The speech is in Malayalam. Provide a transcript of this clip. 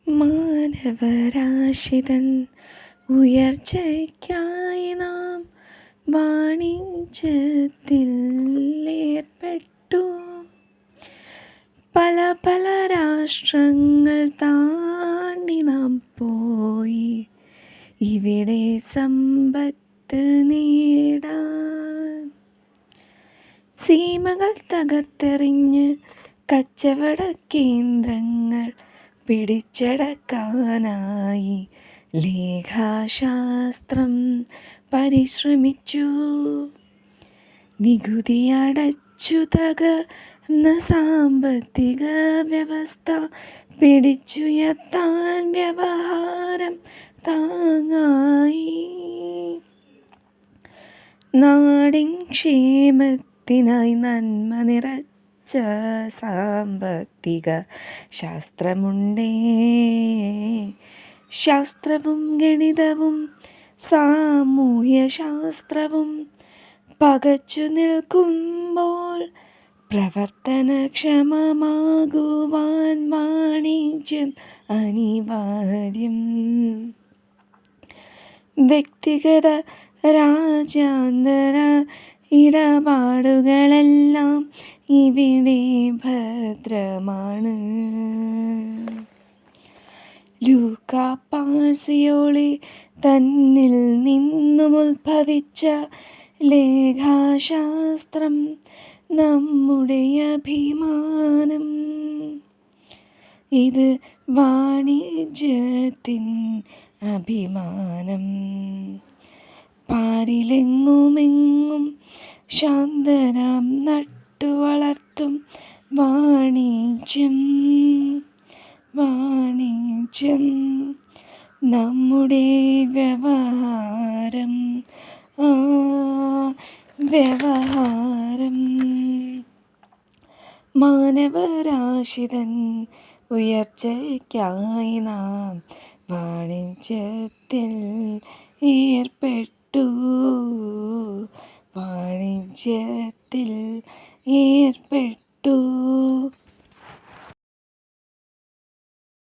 മാനവരാശിതൻ ഉയർച്ചയ്ക്കായി നാം വാണിജ്യത്തിൽ ഏർപ്പെട്ടു. പല പല രാഷ്ട്രങ്ങൾ താണ്ടി നാം പോയി ഇവിടെ സമ്പത്ത് നേടാൻ. സീമകൾ തകർത്തെറിഞ്ഞ് കച്ചവട കേന്ദ്രങ്ങൾ പിടിച്ചടക്കാനായി ലേഖാശാസ്ത്രം പരിശ്രമിച്ചു. നികുതി അടച്ചു തകർന്ന സാമ്പത്തിക വ്യവസ്ഥ പിടിച്ചുയർത്താൻ വ്യവഹാരം താങ്ങായി. നാടിൻ ക്ഷേമത്തിനായി നന്മ നിറച്ച സാമ്പത്തിക ശാസ്ത്രമുണ്ടേ. ശാസ്ത്രവും ഗണിതവും സാമൂഹ്യശാസ്ത്രവും പകച്ചു നിൽക്കുമ്പോൾ പ്രവർത്തനക്ഷമമാകുവാൻ വാണിജ്യം അനിവാര്യം. വ്യക്തിഗത രാജ്യാന്തര ഇടപാടുകളെല്ലാം ഇവിടെ ഭദ്രമാണ്. ലൂക്കാ പാഴ്സിയോളി തന്നിൽ നിന്നും ഉത്ഭവിച്ച ലേഖാശാസ്ത്രം നമ്മുടെ അഭിമാനം. ഇത് വാണിജ്യത്തിൻ അഭിമാനം. പാരിലെങ്ങുമെങ്ങും ശാന്തരാം നട്ടുവളർത്തും വാണിജ്യം. വാണിജ്യം നമ്മുടെ വ്യവഹാരം. വ്യവഹാരം. മാനവരാശിതൻ ഉയർച്ചയ്ക്കായി നാം വാണിജ്യത്തിൽ ഏർപ്പെട്ടു. വാണിജ്യത്തിൽ ഏർപ്പെട്ടു.